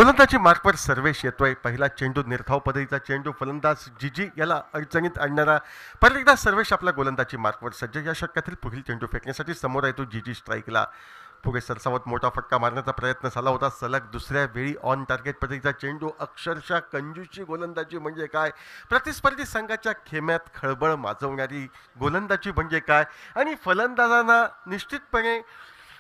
गोलंदाजी मार्कवर सर्वेश येतोय. पहिला चेंडू निर्धाव पद्धतीचा चेंडू, फलंदाज जीजी याला अडचणीत आणणारा. परत एकदा सर्वेश आपल्या गोलंदाजी मार्कवर सज्ज. या षटकातील पुढील चेंडू फेकण्यासाठी समोर येतो जीजी स्ट्राईकला. पुढे सरसावत मोठा फटका मारण्याचा प्रयत्न झाला होता. सलग दुसऱ्या वेळी ऑन टार्गेट पद्धतीचा चेंडू. अक्षरशः कंजूसची गोलंदाजी म्हणजे काय, प्रतिस्पर्धी संघाच्या खेम्यात खळबळ माजवणारी गोलंदाजी म्हणजे काय, आणि फलंदाजांना निश्चितपणे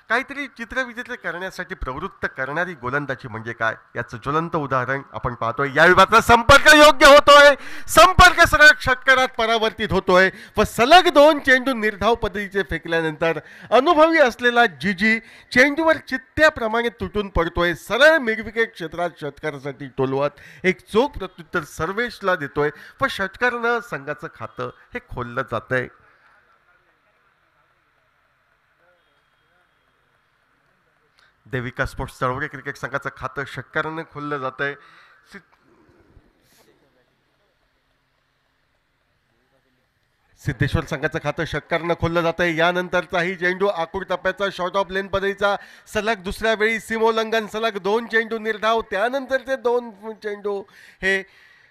काहीतरी चित्रविचित्र करण्यासाठी प्रवृत्त करणारी गोलंदाजी म्हणजे काय, याचं ज्वलंत उदाहरण आपण पाहतोय. या विभागाचा संपर्क योग्य होतोय, संपर्क सरळ षटकारात परावर्तित होतोय व सलग 2 चेंडू निर्धाव पद्धतीचे फेकल्यानंतर अनुभवी असलेला जीजी चेंडूवर चित्त्याप्रमाणे तुटून पडतोय. सरळ मिडविकेट क्षेत्रात षटकारासाठी टोलवत एक चोख प्रत्युत्तर सर्वेशला देतोय व षटकारानं संघाचं खातं हे खोललं जातंय. देविका स्पोर्ट्स तळवडे क्रिकेट संघाचं खातं षटकारानं खोललं जात आहे. सिद्धेश्वर संघाचं खातं षटकारानं खोललं जात आहे. यानंतरचाही चेंडू आकुड टप्प्याचा शॉर्ट ऑफ लेन पद्धतीचा सलग दुसऱ्या वेळी सीमोल्लंघन. सलग 2 चेंडू निर्धाव, त्यानंतरचे 2 चेंडू हे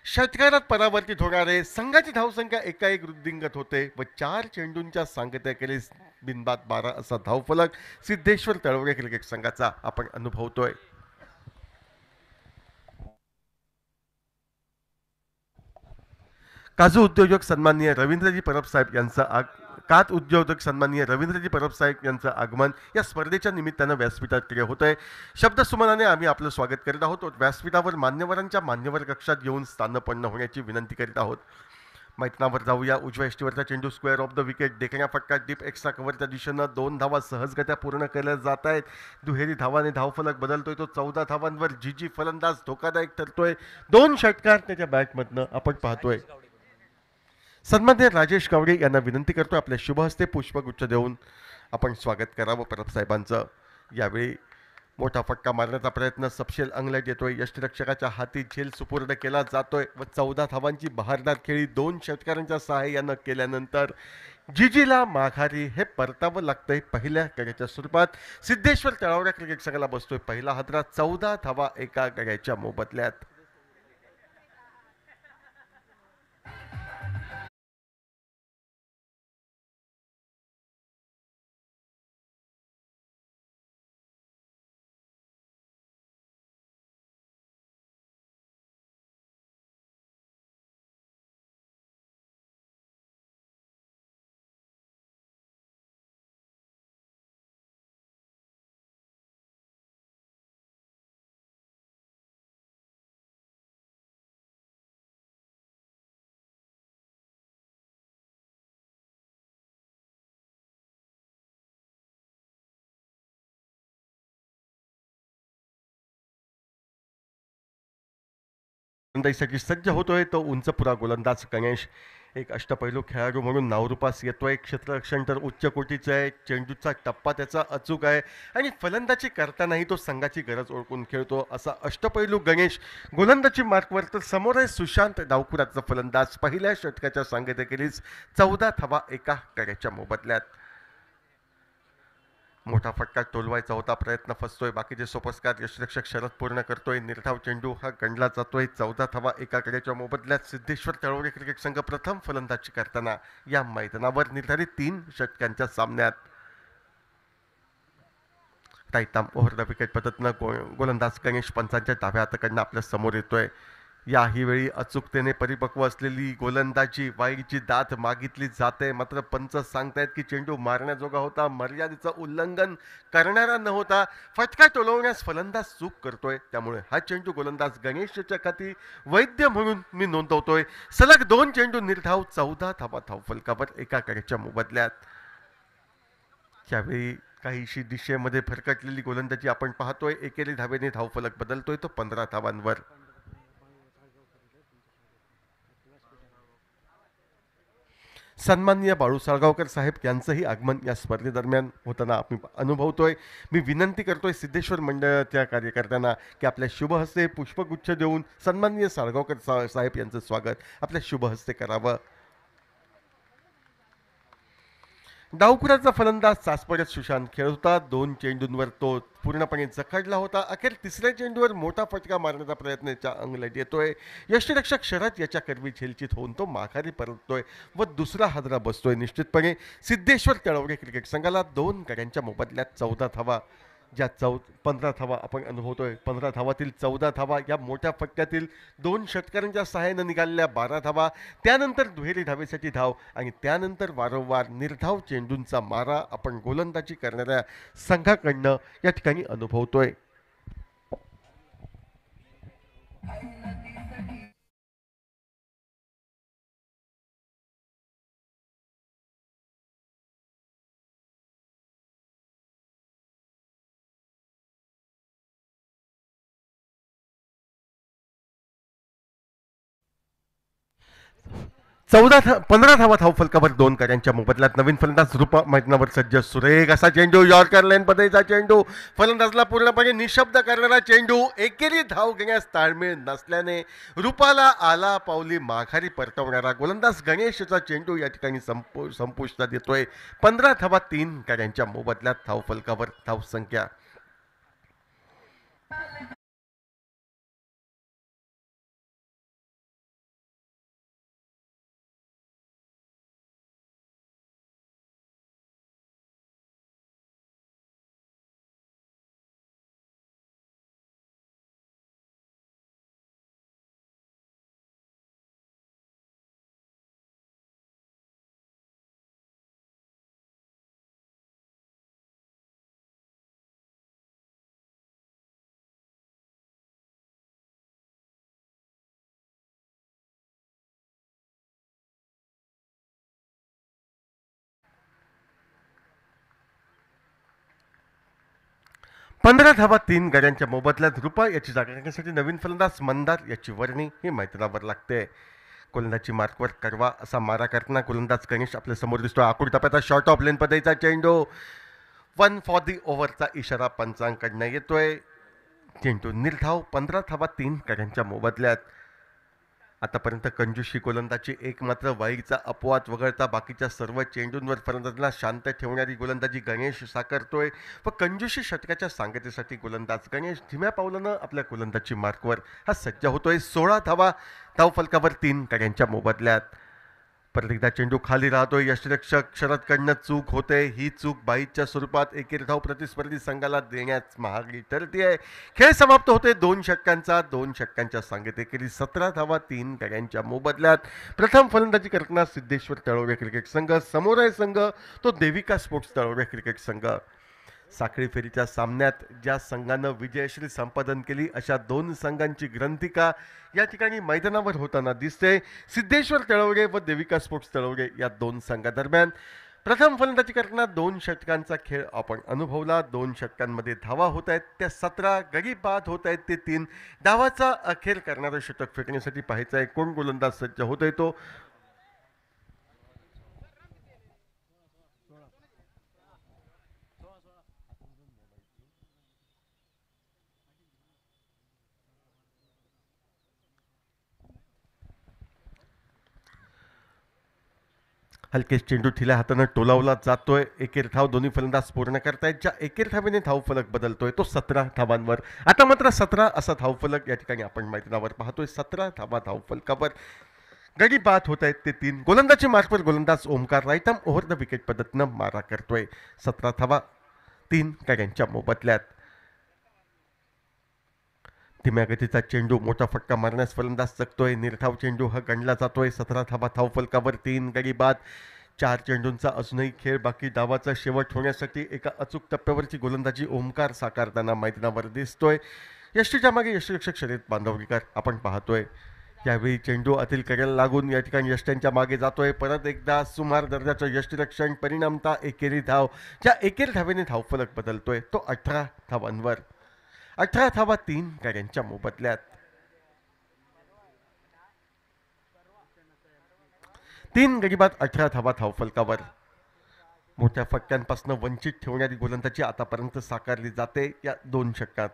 षटकारात परावर्तित होणारे. संघाची धावसंख्या एकाएक वृद्धिंगत होते व 4 चेंडूंच्या सांगत्याखेरीज बिनबाद 12 असा धावफलक सिद्धेश्वर तळवडे क्रिकेट संघाचा आपण अनुभवतोय. काजू उद्योजक सन्माननीय रवींद्रजी परब साहेब यांचं कात उद्योजक सन्माननीय रवींद्रजी परब साहेब यांचं आगमन या स्पर्धेच्या निमित्तानं व्यासपीठात केले होत आहे. शब्दसुमनाने आम्ही आपलं स्वागत करीत आहोत. व्यासपीठावर मान्यवरांच्या मान्यवर कक्षात येऊन स्थानपन्न होण्याची विनंती करीत आहोत. मैदानावर जाऊया. उजव्या एष्टीवरचा चेंडू स्क्वेअर ऑफ द विकेट. देखण्या फटका डीप एक्स्ट्रा कव्हरच्या दिशेनं 2 धावा सहजगत्या पूर्ण केल्या जात आहेत. दुहेरी धावाने धावफलक बदलतोय तो 14 धावांवर. जीजी फलंदाज धोकादायक ठरतोय. 2 षटकार त्याच्या बॅटमधनं आपण पाहतोय. सन्माननीय राजेश गावडे यांना विनंती करतो आपल्या शुभ हस्ते पुष्पगुच्छ देऊन आपण स्वागत करावं परब साहेबांचं. यावेळी मोठा फटका मारण्याचा प्रयत्न सपशेल अंगलट येतोय. यष्टिरक्षकाच्या हाती झेल सुपूर्द केला जातोय व 14 धावांची बहारदार खेळी 2 षटकारांच्या सहाय्यानं केल्यानंतर जीजीला माघारी हे परतावं लागतंय. पहिल्या गड्याच्या स्वरूपात सिद्धेश्वर तळवडे क्रिकेट संघाला बसतोय पहिला हादरा. 14 धावा एका गड्याच्या मोबदल्यात. गोलंदाजीसाठी सज्ज होतोय तो उंचपुरा गोलंदाज गणेश. एक अष्टपैलू खेळाडू म्हणून नावरूपास येतोय. क्षेत्ररक्षण तर उच्च कोटीचं आहे. चेंडूचा टप्पा त्याचा अचूक आहे आणि फलंदाजी करतानाही तो संघाची गरज ओळखून खेळतो. असा अष्टपैलू गणेश गोलंदाजी मार्कवर. तर समोर आहे सुशांत डावखुराचा फलंदाज. पहिल्या षटकाच्या सांगतेखेरीज 14 धावा एका गड्याच्या मोबदल्यात. मोठा फटका टोलवायचा होता, प्रयत्न फसतोय. बाकीचे सोपस्कार यष्टिरक्षक शरद पूर्ण करतोय. निर्धाव चेंडू हा गणला जातोय. 14 धावा एका गड्याच्या मोबदल्यात. सिद्धेश्वर तळवडे क्रिकेट संघ प्रथम फलंदाजी करताना या मैदानावर निर्धारित 3 षटकांच्या सामन्यात टायताम ओव्हर द विकेट पद्धतीनं गोलंदाज गणेश पंचांच्या डाव्या हाताकडनं आपल्या समोर येतोय. याही वेळी अचूकतेने परिपक्व असलेली गोलंदाजी वाईडची दात मागितली जाते. मात्र पंच सांगतायत की चेंडू मारण्याजोगा होता, मर्यादेचं उल्लंघन करणारा न होता. फटका टोलवण्यास फलंदाज चूक करतोय, त्यामुळे हा चेंडू गोलंदाज गणेशच्या खाती वैद्य म्हणून मी नोंदवतोय. सलग 2 चेंडू निर्धाव 14 धावा धावफलकावर एका गड्याच्या मोबदल्यात. त्यावेळी काहीशी दिशेमध्ये फरकटलेली गोलंदाजी आपण पाहतोय. एकेरी धावेने धावफलक बदलतोय तो 15 धावांवर. सन्माननीय बाळू साळगावकर साहेब यांचंही आगमन या स्पर्धेदरम्यान होताना आपण अनुभवतोय. मी विनंती करतोय सिद्धेश्वर मंडळाच्या कार्यकर्त्यांना की आपल्या शुभ हस्ते पुष्पगुच्छ देऊन सन्माननीय साळगावकर साहेब यांचं स्वागत आपल्या शुभ हस्ते करावं. डावखुराचा फलंदाज सासपडत सुशांत खेळत होता. 2 चेंडूंवर तो पूर्णपणे जखडला होता. अखेर तिसऱ्या चेंडूवर मोठा फटका मारण्याचा प्रयत्न याच्या अंगलट येतोय. यष्टिरक्षक शरद याच्या कर्वी झेलचित होऊन तो माघारी परततोय व दुसरा हादरा बसतोय. निश्चितपणे सिद्धेश्वर तळवरे क्रिकेट संघाला 2 गड्यांच्या मोबदल्यात 14 धावा, ज्या 15 धावा आपण अनुभवतोय. 15 धावातील 14 धावा या मोठ्या फटक्यातील 2 षटकारांच्या सहाय्यानं निघालेल्या 12 धावा, त्यानंतर दुहेरी धावेसाठी धाव आणि त्यानंतर वारंवार निर्धाव चेंडूंचा मारा आपण गोलंदाजी करणाऱ्या संघाकडनं या ठिकाणी अनुभवतोय. चौदा 15 धावा धावफलकावर 2 गड्यांच्या मोबदल्यात. नवीन फलंदाज रूपा मैदानावर सज्ज. सुरेख असा चेंडू, यॉर्कर लाईन पद्धतीचा चेंडू, फलंदाजला पूर्णपणे निशब्द करणारा चेंडू. एकेरी धाव घेण्यास ताळमेळ नसल्याने रूपाला आला पावली माघारी परतवणारा गोलंदाज गणेशचा चेंडू या ठिकाणी संपुष्टात येतोय. 15 धावा 3 गड्यांच्या मोबदल्यात धावफलकावर धावसंख्या. पंधरा धावा 3 गड्यांच्या मोबदल्यात. रूपा याची जागा घेण्यासाठी नवीन फलंदाज मंदार याची वर्णी ही मैदानावर लागते. गोलंदाजी मार्कवर करवा असा मारा करताना गोलंदाज गणेश आपल्या समोर दिसतो. आकुड टप्प्याचा शॉर्ट ऑफ लेन पद्धतीचा चेंडू, 1 फॉर दी ओव्हरचा इशारा पंचांकडनं येतोय. चेंडू निर्धाव. 15 धावा 3 गड्यांच्या मोबदल्यात. आतापर्यंत कंजूशी गोलंदाजी एक मात्र वाईचा अपवाद वगळता बाकीच्या सर्व चेंडूंवर फलंदाजांना शांत ठेवणारी गोलंदाजी गणेश साकारतोय व कंजूशी षटकाच्या सांगतेसाठी गोलंदाज गणेश धीम्या पावलानं आपल्या गोलंदाजी मार्कवर हा सज्ज होतोय. 16 धावा धावफलकावर 3 गड्यांच्या मोबदल्यात. परत एकदा चेंडू खाली राहतोय. यष्टिरक्षक शरदकडनं चूक होते. ही चूक बाईच्या स्वरूपात एकेरी धाव प्रतिस्पर्धी संघाला देण्यास महागडी ठरतीये. खेळ समाप्त होते 2 षटकांच्या सांगेत एकेरी 17 धावा 3 गड्यांच्या मोबदल्यात. प्रथम फलंदाजी करताना सिद्धेश्वर तळवरे क्रिकेट संघ. समोर आहे संघ तो देविका स्पोर्ट्स तळवरे क्रिकेट संघ. साखळी फेरीच्या सामन्यात ज्या संघानं विजयश्री संपादन केली अशा 2 संघांची ग्रंथिका या ठिकाणी मैदानावर होताना दिसते. सिद्धेश्वर तळवरे व देविका स्पोर्ट्स तळवरे या 2 संघादरम्यान प्रथम फलंदाजी करताना 2 षटकांचा खेळ आपण अनुभवला. 2 षटकांमध्ये धावा होत आहेत त्या 17, गडी बाद होत आहेत ते 3. डावाचा अखेर करणारं षटक फेकण्यासाठी पाहायचं आहे कोण गोलंदाज सज्ज होतोय तो. हलकेच चेंडू ठिल्या हातानं टोलावला जातोय. एकेर धाव दोन्ही फलंदाज पूर्ण करतायत. ज्या एकेर धावेने धावफलक बदलतोय तो 17 धावांवर. आता मात्र 17 असा धावफलक या ठिकाणी आपण मैदानावर पाहतोय. 17 धावा धावफलकावर. गडी बाद होत आहेत ते 3. गोलंदाजी मार्कवर गोलंदाज Omkar right arm over the wicket पद्धतीनं मारा करतोय. 17 धावा 3 गड्यांच्या मोबदल्यात. धीम्या गतीचा चेंडू मोठा फटका मारण्यास फलंदाज चकतोय. निर्धाव चेंडू हा गणला जातोय. 17 धावा धावफलकावर 3 गडी बाद. 4 चेंडूंचा अजूनही खेळ बाकी. डावाचा शेवट होण्यासाठी एका अचूक टप्प्यावरची गोलंदाजी ओमकार साकारताना मैदानावर दिसतोय. यष्टीच्या मागे यष्टीरक्षक शर्यत बांधवलीकर आपण पाहतोय. यावेळी चेंडू अतिल करेला लागून या ठिकाणी यष्ट्यांच्या मागे जातोय. परत एकदा सुमार दर्जाचं यष्टीरक्षण. परिणामता एकेरी धाव. ज्या एकेरी धावेने धावफलक बदलतोय तो 18 धावांवर. 18 धावा 3 गड्यांच्या मोबदल्यात. 3 गडी बाद 18 धावा धावफलकावर. मोठ्या फटक्यांपासून वंचित ठेवणारी गोलंदाजी आतापर्यंत साकारली जाते या 2 षटकात.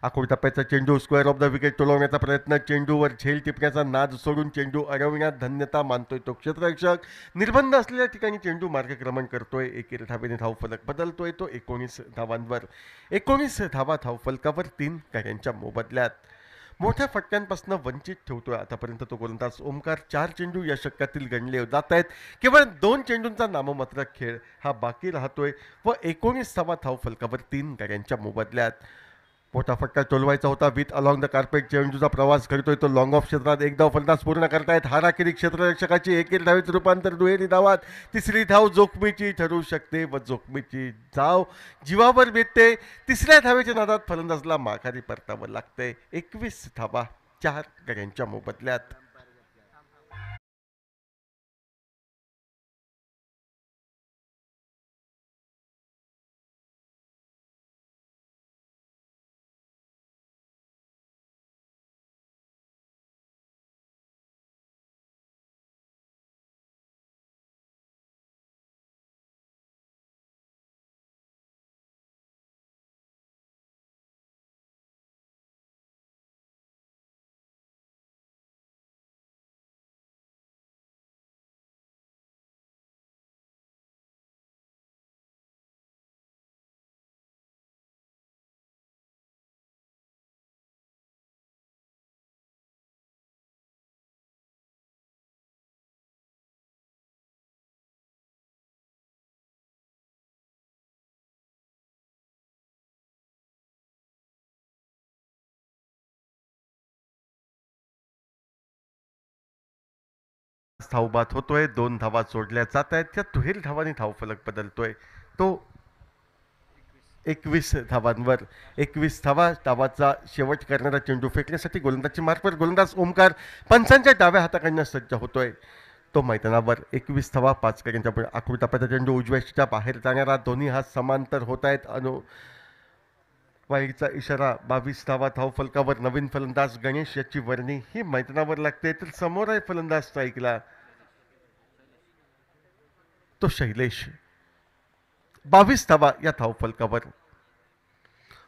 आखूड टप्प्याचा चेंडू स्क्वेअर ऑफ द विकेट टोलवण्याचा प्रयत्न, चेंडूवर झेल टिपण्याचा नाद सोडून चेंडू अडवण्यात धन्यता मानतोय तो क्षेत्ररक्षक. निर्बंध असलेल्या ठिकाणी चेंडू मार्गक्रमण करतोय. एकेरी धावेने धावफलक बदलतोय तो 19 धावांवर. 19 धावा धावफलकावर 3 कार्यांच्या मोबदल्यात. मोठ्या फटक्यांपासून वंचित ठेवतोय आतापर्यंत तो गोलंदाज ओमकार. 4 चेंडू या षटकातील गणले जात आहेत. केवळ 2 चेंडूंचा नाममात्र खेळ हा बाकी राहतोय व 19 धावा धावफलकावर 3 कार्यांच्या मोबदल्यात. मोठा फटका टोलवायचा होता. विथ अलॉंग द कार्पेट चेंडूचा प्रवास करतोय तो लॉंग ऑफ क्षेत्रात. एक धाव फलंदाज पूर्ण करतायत. हाराखेरी क्षेत्ररक्षकाची एकेरी धावेत रूपांतर दुहेरी धावात. तिसरी धाव जोखमीची ठरू शकते व जोखमीची धाव जीवावर बेतते. तिसऱ्या धावेच्या नादात फलंदाजला माघारी परतावं लागतंय. 21 धावा 4 गड्यांच्या मोबदल्यात. धावबाद होतोय. 2 धावा सोडल्या जात आहेत. त्या दुहेरी धावांनी धावफलक बदलतोय तो 21 धावांवर. 21 धावा. डावाचा शेवट करणारा चेंडू फेकण्यासाठी गोलंदाजी मार्फत गोलंदाज ओमकार पंचांच्या डाव्या हाताकडनं सज्ज होतोय तो मैदानावर. 21 धावा 5 कार्यांच्या. आखूड टप्प्याचा चेंडू उजव्याच्या बाहेर जाणारा. दोन्ही हात समांतर होत आहेत. वाईडचा इशारा. 22 धावा धावफलकावर. नवीन फलंदाज गणेश याची वर्णी ही मैदानावर लागते. तर समोर आहे फलंदाज स्ट्राईकला तो शैलेश. 22 धावा या धावफलकावर.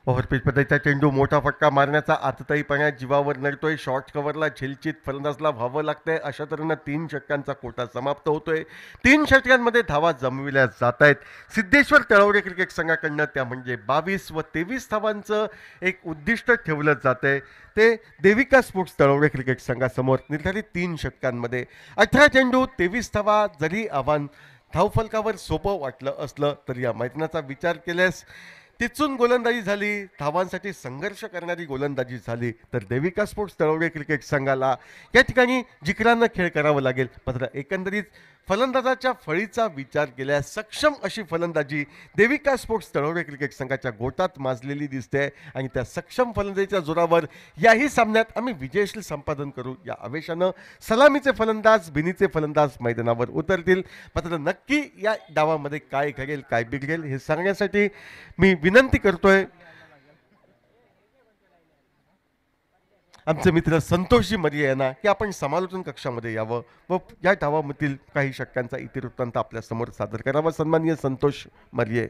ओव्हरपिच पद्धतीचा चेंडू. मोठा फटका मारण्याचा आतताईपणा जीवावर नडतोय. शॉर्ट कव्हरला झेलचित फलंदाजला व्हावं लागतंय. अशा तऱ्हेनं 3 षटकांचा कोटा समाप्त होतोय. 3 षटकांमध्ये धावा जमविल्या जात आहेत सिद्धेश्वर तळवडे क्रिकेट संघाकडनं. त्या म्हणजे 22 व 23 धावांचं एक उद्दिष्ट ठेवलं जातंय. ते देविका स्पोर्ट्स तळवडे क्रिकेट संघासमोर निर्धारित 3 षटकांमध्ये 18 चेंडू 23 धावा. जरी आव्हान धावफलकावर सोपं वाटलं असलं तरी या मैदानाचा विचार केल्यास तिचून गोलंदाजी झाली, धावांसाठी संघर्ष करणारी गोलंदाजी झाली तर देविका स्पोर्ट्स तळवडे क्रिकेट संघाला या ठिकाणी जिकरानं खेळ करावं लागेल. मात्र एकंदरीत फलंदाजाच्या फळीचा विचार केल्यास सक्षम अशी फलंदाजी देविका स्पोर्ट्स तळवडे क्रिकेट संघाच्या गोटात माजलेली दिसते आणि त्या सक्षम फलंदाजीच्या जोरावर याही सामन्यात आम्ही विजयशील संपादन करू या आवेशानं सलामीचे फलंदाज बिनीचे फलंदाज मैदानावर उतरतील. मात्र नक्की या डावामध्ये काय घडेल काय बिघडेल हे सांगण्यासाठी मी विनंती करतोय आमचे मित्र संतोषजी मरिये यांना की आपण समालोचन कक्षामध्ये यावं व या डावामधील काही षटकांचा इतिवृत्तांत आपल्या समोर सादर करावा. सन्माननीय संतोष मरिये.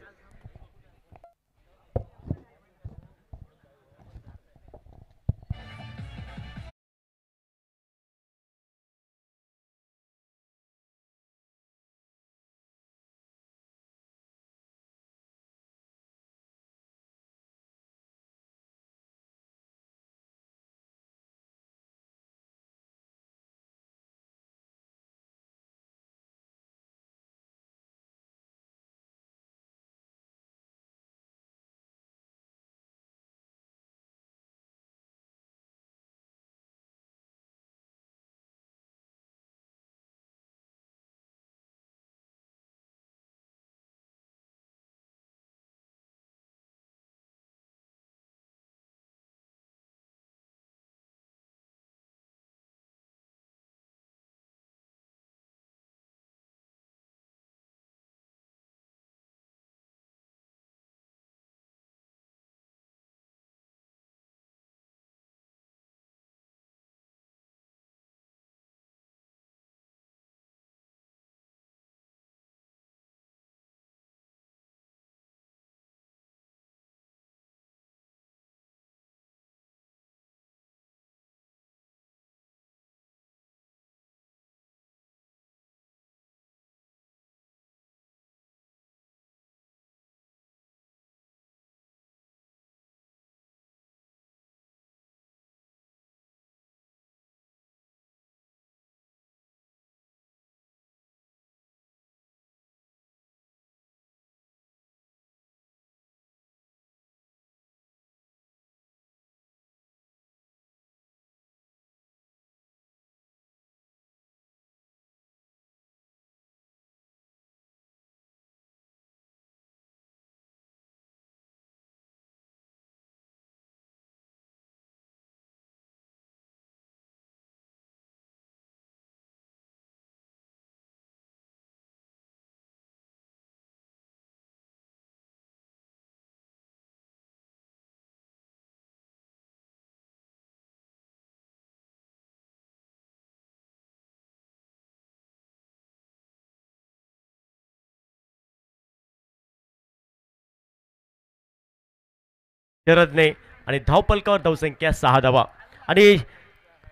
शरदने आणि धावपलकावर धावसंख्या 6 धावा. आणि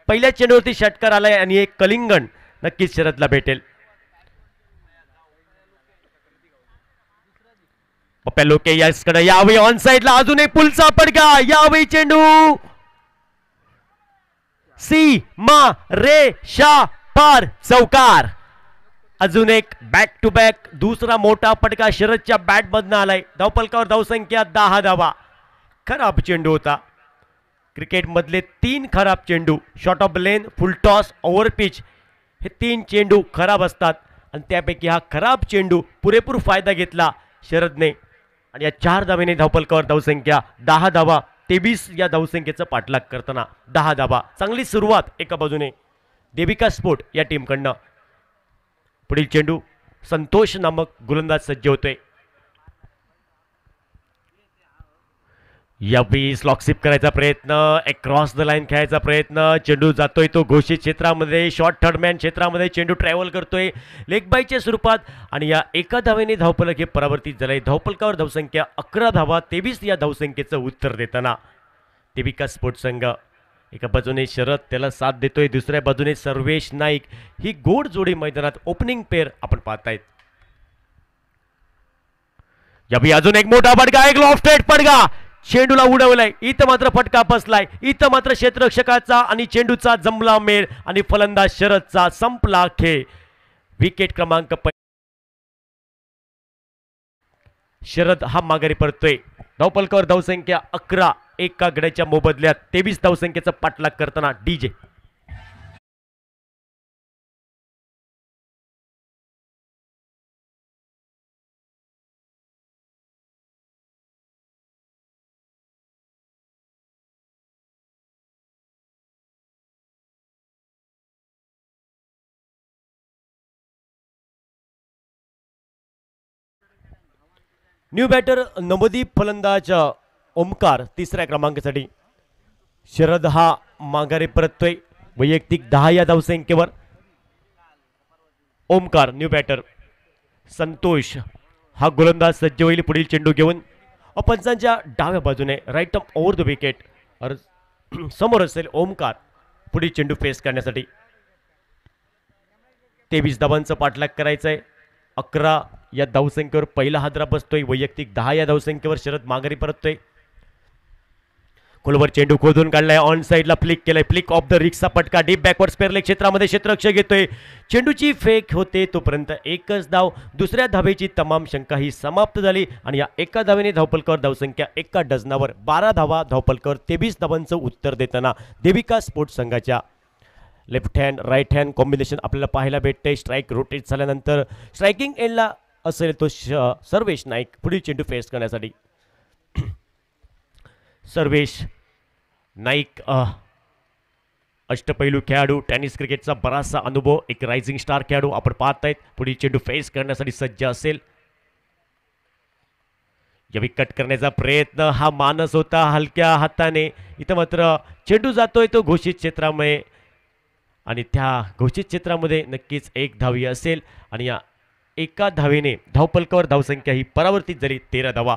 पहिल्या चेंडूवरती षटकार आलाय आणि एक कलिंगण नक्कीच शरदला भेटेल. पप्प्या लोके याकडे यावेळी ऑन साइडला अजून एक पुलचा पडका. यावेळी चेंडू सी मा रे शा पार चौकार. अजून एक बॅक टू बॅक दुसरा मोठा पटका शरदच्या बॅट मधनं आलाय. धावपलकावर धावसंख्या 10 धावा. खराब चेंडू होता. क्रिकेट मधले 3 खराब चेंडू short of lane, full toss, over pitch हे 3 चेंडू खराब असतात आणि त्यापैकी हा खराब चेंडू पुरेपूर फायदा घेतला शरदने आणि या 4 धावेने धावपलकावर धावसंख्या 10 धावा. 23 या धावसंख्येचा पाठलाग करताना 10 धावा. चांगली सुरुवात एका बाजूने देविका स्पोर्ट या टीमकडनं. पुढील चेंडू संतोष नामक गोलंदाज सज्ज होतोय. यावेळी स्लॉकशिप करायचा प्रयत्न, क्रॉस द लाईन खेळायचा प्रयत्न. चेंडू जातोय तो घोषित क्षेत्रामध्ये, शॉर्ट थर्डमॅन क्षेत्रामध्ये चेंडू ट्रॅव्हल करतोय लेग बायच्या स्वरूपात आणि या एका धावेने धावफलक हे परावर्तित झालंय. धावफलकावर धावसंख्या 11 धावा. 23 या धावसंख्येचं उत्तर देताना देविका स्पोर्ट्स संघ एका बाजूने शरद त्याला साथ देतोय, दुसऱ्या बाजूने सर्वेश नाईक. ही गोड जोडी मैदानात ओपनिंग पेअर आपण पाहतायत. यावेळी अजून एक मोठा फटका, एक लॉफ्टेड फटका चेंडूला उडवलाय. इथं मात्र फटका बसलाय. इथं मात्र क्षेत्ररक्षकाचा आणि चेंडूचा जमला मेळ आणि फलंदाज शरदचा संपला खेळ. विकेट क्रमांक शरद हा माघारी परतोय. धावपलकावर धावसंख्या 11. एका गड्याच्या मोबदल्यात 23 धावसंख्येचा पाठलाग करताना डीजे. न्यू बॅटर नवदीप, फलंदाज ओमकार तिसऱ्या क्रमांकासाठी. शरद हा माघारी परततोय वैयक्तिक 10 या धावसंख्येवर. Omkar new batter. संतोष हा गोलंदाज सज्ज होईल पुढील चेंडू घेऊन. पंचांच्या डाव्या बाजूने right up over the wicket समोर असेल ओमकार पुढील चेंडू फेस करण्यासाठी. 23 धावांचा पाठलाग करायचा आहे. 11 या धावसंख्येवर पहिला हादरा बसतोय. वैयक्तिक 10 या धावसंख्येवर शरद माघारी परततोय. खोलवर चेंडू खोदून काढलाय. ऑन साइडला फ्लिक केलाय. फ्लिक ऑफ द रिक्सचा पटका डीप बॅकवर्ड स्पेअरलेग क्षेत्रामध्ये क्षेत्ररक्षक घेतोय. चेंडूची फेक होते तोपर्यंत एकच धाव. दुसऱ्या धावेची तमाम शंका ही समाप्त झाली आणि या एका धावेने धावपलकावर धावसंख्या एका डझनावर 12 धावा. धावपलकावर 23 धावांचं उत्तर देताना देविका स्पोर्ट्स संघाच्या left hand right hand combination आपल्याला पाहायला भेटते. स्ट्राईक रोटेट झाल्यानंतर स्ट्रायकिंग एंडला असेल तो सर्वेश नाईक पुढील चेंडू फेस करण्यासाठी. सर्वेश नाईक अष्टपैलू खेळाडू, टेनिस क्रिकेटचा बराचसा अनुभव, एक रायझिंग स्टार खेळाडू आपण पाहतायत. पुढील चेंडू फेस करण्यासाठी सज्ज असेल. यावेळी कट करण्याचा प्रयत्न हा मानस होता हलक्या हाताने. इथं मात्र चेंडू जातोय तो घोषित क्षेत्रामध्ये आणि त्या घोषित क्षेत्रामध्ये नक्कीच एक धावी असेल आणि या एका धावेने धावपलकावर धावसंख्या ही परावर्तित झाली 13 धावा.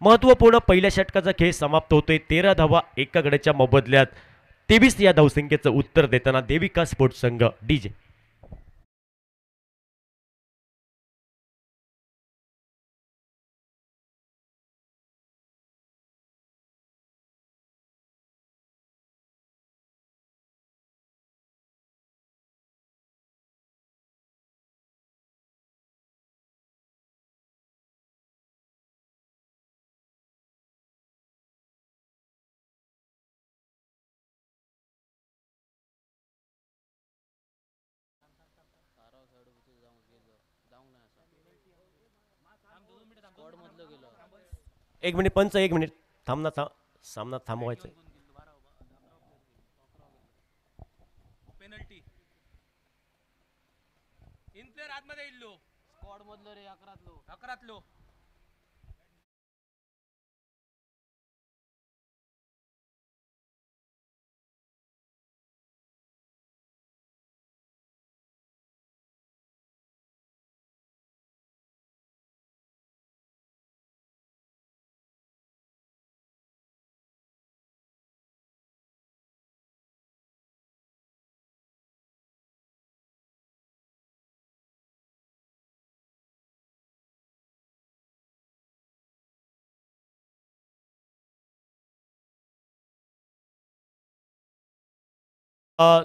महत्त्वपूर्ण पहिल्या षटकाचा खेळ समाप्त होतोय. 13 धावा एका गड्याच्या मोबदल्यात 23 या धावसंख्येचं उत्तर देताना देविका स्पोर्ट्स संघ डीजे. एक मिनिट पंच, एक मिनिट थांब ना. सामना थांबवायचा. पेनल्टी इन प्लेयर आतमध्ये येईल लो स्क्वॉड मधलो रे 11तलो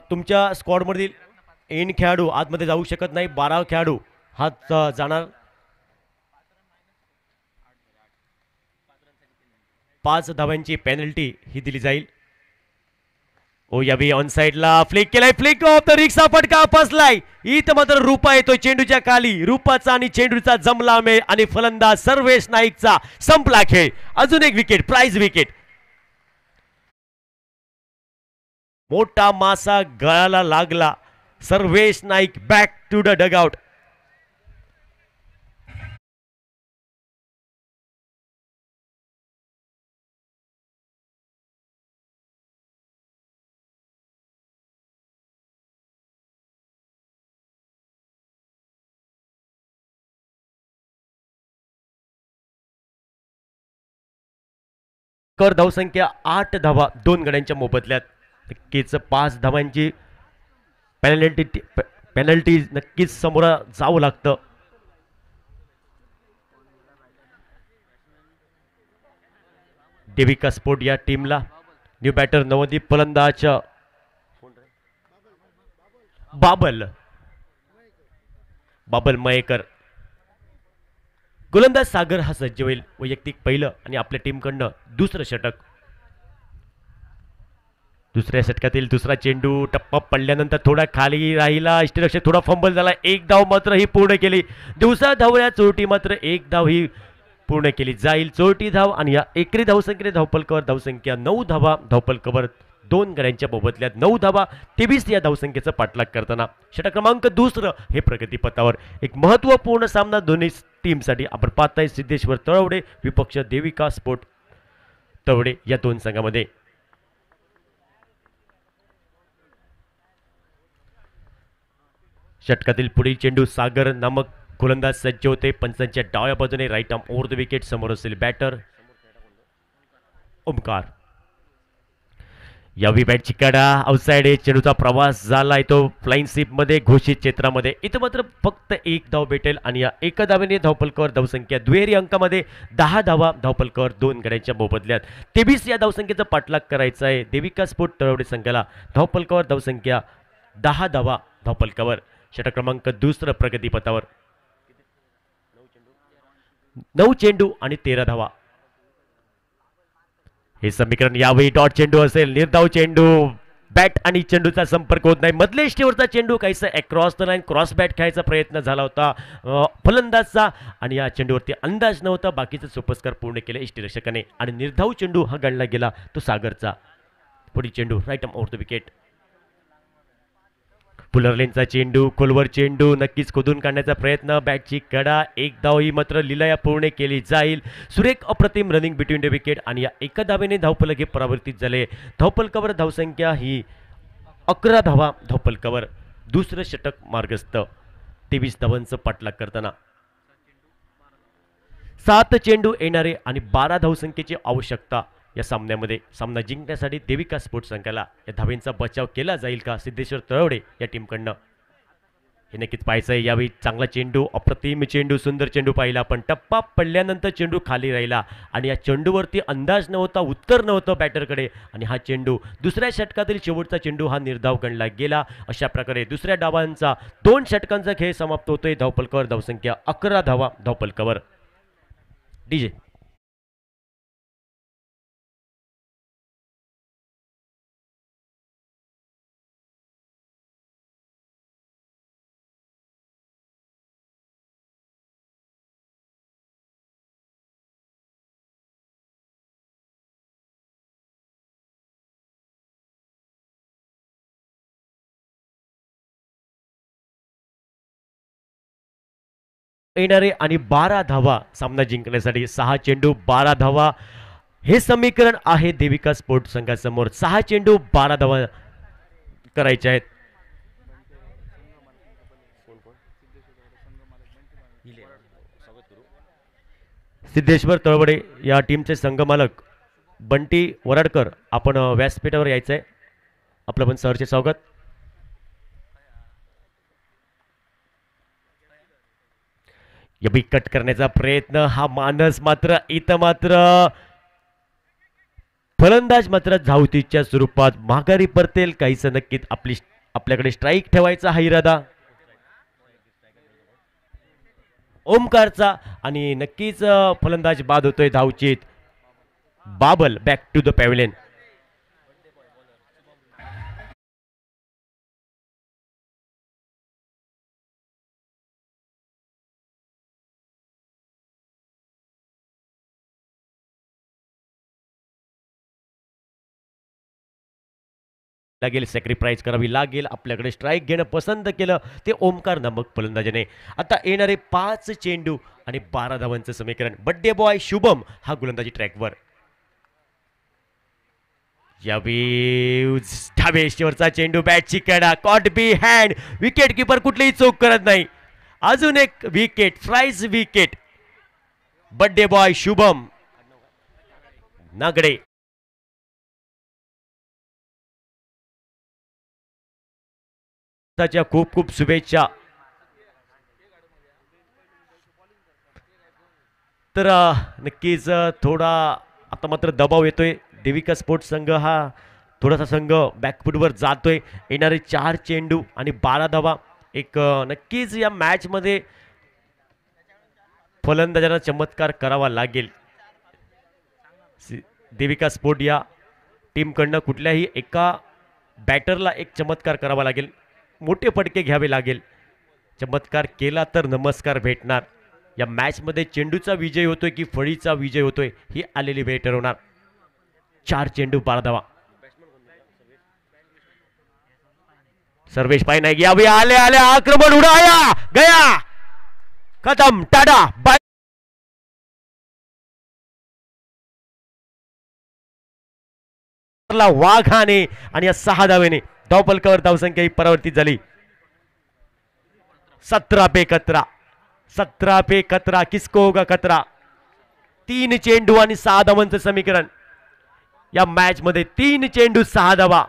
तुमच्या स्क्वॉडमधील एन खेळाडू आतमध्ये जाऊ शकत नाही. 12 खेळाडू हात जाणार. 5 धावांची पेनल्टी ही दिली जाईल. ओ यावी ऑन साइडला फ्लिक केलाय. फ्लिक ऑफ द रिक्षा फटका फसलाय. इथं मात्र रूपा येतो चेंडूच्या खाली. रूपाचा आणि चेंडूचा जमला मेळ आणि फलंदाज सर्वेश नाईकचा संपला खेळ. अजून एक विकेट, प्राइज विकेट. मोठा मासा गळाला लागला. Sarvesh Naik back to the dugout. कर धावसंख्या 8 धावा 2 गड्यांच्या मोबदल्यात. नक्कीच 5 धावांची पेनल्टी नक्कीच समोर जावं लागतं. देविका स्पोर्ट या टीमला न्यू बॅटर नवदीप, फलंदाज बाबल मयेकर, गोलंदाज सागर हा सज्ज होईल. वैयक्तिक पहिलं आणि आपल्या टीमकडनं दुसरं षटक. दुसऱ्या षटकातील दुसरा चेंडू टप्पा पडल्यानंतर थोडा खाली राहिला. इष्टरक्षक थोडा फंबल झाला. एक धाव मात्र ही पूर्ण केली. दिवसा धावल्या चोरटी मात्र एक धाव ही पूर्ण केली जाईल. चोरटी धाव आणि या एकरी धावसंख्येने धावपलकावर धावसंख्या 9 धावा. धावपलकावर 2 गड्यांच्या मोबदल्यात 9 धावा. 23 या धावसंख्येचा पाठलाग करताना षटक क्रमांक दुसरं हे प्रगतीपथावर. एक महत्वपूर्ण सामना दोन्ही टीमसाठी. आपण पाहताय सिद्धेश्वर तळवडे विपक्ष देविका स्पोर्ट तळवडे या दोन संघामध्ये. षटकातील पुढील चेंडू सागर नामक गोलंदाज सज्ज होते. पंचांच्या डाव्या बाजूने right arm over the wicket. समोर असेल बॅटर ओमकार. या बॅटची कडा आउटसाइड. चेंडूचा प्रवास झालाय तो फ्लाइंग स्वीप मध्ये घोषित क्षेत्रामध्ये. इथं मात्र फक्त एक धाव भेटेल आणि या एका धावेने धावपलकावर धावसंख्या दुहेरी अंकामध्ये 10 धावा. धावपलकावर 2 गड्यांच्या मोबदल्यात 23 या धावसंख्येचा पाठलाग करायचा आहे देविका स्पोर्ट तळवडे संघाला. धावपलकावर धावसंख्या 10 धावा. धावपलकावर षटक क्रमांक दुसरं प्रगतीपथावर. 9 चेंडू आणि 13 धावा. हे समीकरण यावेळी डॉट चेंडू असेल. निर्धाव चेंडू. बॅट आणि चेंडूचा संपर्क होत नाही. मधल्या इष्टीवरचा चेंडू काहीसा across the line cross bat खेळायचा प्रयत्न झाला होता फलंदाजचा आणि या चेंडूवरती अंदाज नव्हता. बाकीचे सोपस्कार पूर्ण केले इष्टीरक्षकाने आणि निर्धाव चेंडू हा गणला गेला तो सागरचा. पुढील चेंडू right arm over the wicket. पुलरलेनचा चेंडू. खोलवर चेंडू नक्कीच खोदून काढण्याचा प्रयत्न. बॅटची कडा. एक धाव ही मात्र लीलाया पूर्ण केली जाईल. सुरेख अप्रतिम रनिंग बिटवीन द विकेट आणि या एका धावेने धावफलक हे परावर्तित झाले. धावफलकावर धावसंख्या ही 11 धावा. धावफलकावर दुसरं षटक मार्गस्थ 23 धावांचं पाठलाग करताना. 7 चेंडू येणारे आणि 12 धावसंख्येची आवश्यकता या सामन्यामध्ये. सामना जिंकण्यासाठी देविका स्पोर्ट्स संघाला या धावेंचा बचाव केला जाईल का सिद्धेश्वर तळवडे या टीमकडनं हे नक्कीच पाहायचं आहे. यावेळी चांगला चेंडू. अप्रतिम चेंडू. सुंदर चेंडू पाहिला पण टप्पा पडल्यानंतर चेंडू खाली राहिला आणि या चेंडूवरती अंदाज नव्हता. उत्तर नव्हतं बॅटरकडे आणि हा चेंडू दुसऱ्या षटकातील शेवटचा चेंडू हा निर्धाव गणला गेला. अशा प्रकारे दुसऱ्या डावांचा 2 षटकांचा खेळ समाप्त होतोय. धावपलकावर धावसंख्या 11 धावा. धावपलकावर डीजे. येणारे आणि 12 धावा. सामना जिंकण्यासाठी 6 चेंडू 12 धावा हे समीकरण आहे देविका स्पोर्ट्स संघासमोर. 6 चेंडू 12 धावा करायचे आहेत. सिद्धेश्वर तळवडे या टीमचे संघमालक बंटी वराडकर आपण व्यासपीठावर यायचं आहे. आपलं पण सरचे स्वागत. यबी कट करण्याचा प्रयत्न. हा मानस मात्र इथं मात्र फलंदाज मात्र धावतीच्या स्वरूपात माघारी परतेल काहीच नक्कीच आपल्याकडे स्ट्राईक ठेवायचा हा इरादा ओमकारचा आणि नक्कीच फलंदाज बाद होतोय धावचीत बाबल बॅक टू द पॅव्हलियन लागेल सॅक्रिफाईस करावी लागेल आपल्याकडे स्ट्राईक घेणं पसंत केलं ते ओमकार नामक फलंदाजाने आता येणारे 5 चेंडू आणि 12 धावांचं समीकरण बड्डे बॉय शुभम हा गोलंदाजी ट्रॅकवर यावेळी ढाबेश्वरचा चेंडू बॅटची कडा caught behind wicket keeper कुठलीही चूक करत नाही अजून एक विकेट फ्राईज wicket birthday boy Shubham Nagde खूप खूप शुभेच्छा तर नक्कीच थोडा आता मात्र दबाव येतोय देविका स्पोर्ट्स संघ हा थोडासा संघ बॅकफुटवर जातोय येणारे 4 चेंडू आणि 12 धावा एक नक्कीच या मॅच मध्ये फलंदाजांना चमत्कार करावा लागेल देविका स्पोर्ट या टीमकडनं कुठल्याही एका बॅटरला एक चमत्कार करावा लागेल मोठे फटके घ्यावे लागेल चमत्कार केला तर नमस्कार भेटणार या मॅच मध्ये चेंडूचा विजय होतोय की फळीचा विजय होतोय ही आलेली वेळ ठरवणार 4 चेंडू 12 धावा सर्वेश पाय नाही यावे आले आले आक्रमण उडाया गया खतम टाटा बाय वाघाने आणि या 6 धावेने धावफलकावर धावसंख्या ही परावर्तित झाली 17 पे 11 17 पे 11 किसको होगा खतरा 3 चेंडू आणि 6 धावांचं समीकरण या मॅच मध्ये 3 चेंडू 6 धावा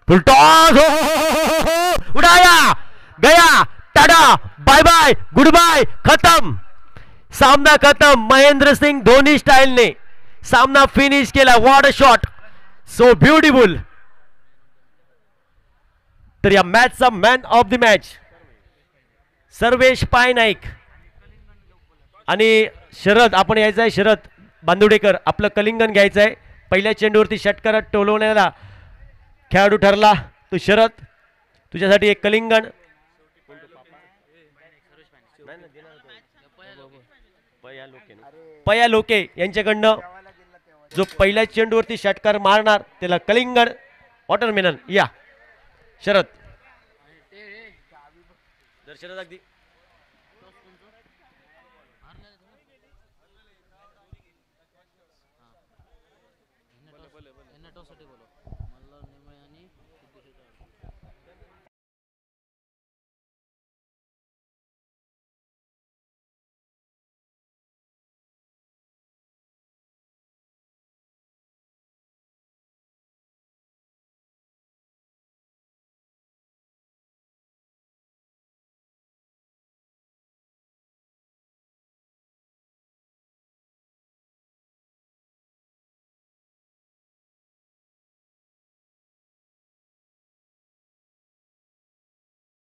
फुलटॉस उडाया गया tata bye bye goodbye खत्म सामना खत्म महेंद्र सिंग धोनी स्टाईलने सामना फिनिश केला what a shot so beautiful तर या मॅचचा man of the match Sarvesh Pai Naik आणि शरद आपण यायचं आहे शरद बांदुडेकर आपलं कलिंगन घ्यायचं आहे पहिल्या चेंडूवरती षटकार टोलवण्याला खेळाडू ठरला तू शरद तुझ्यासाठी एक कलिंगन पया लोके यांच्याकडनं जो पहिल्या चेंडूवरती षटकार मारणार त्याला कलिंगड वॉटरमेलन या शरद शरद अगदी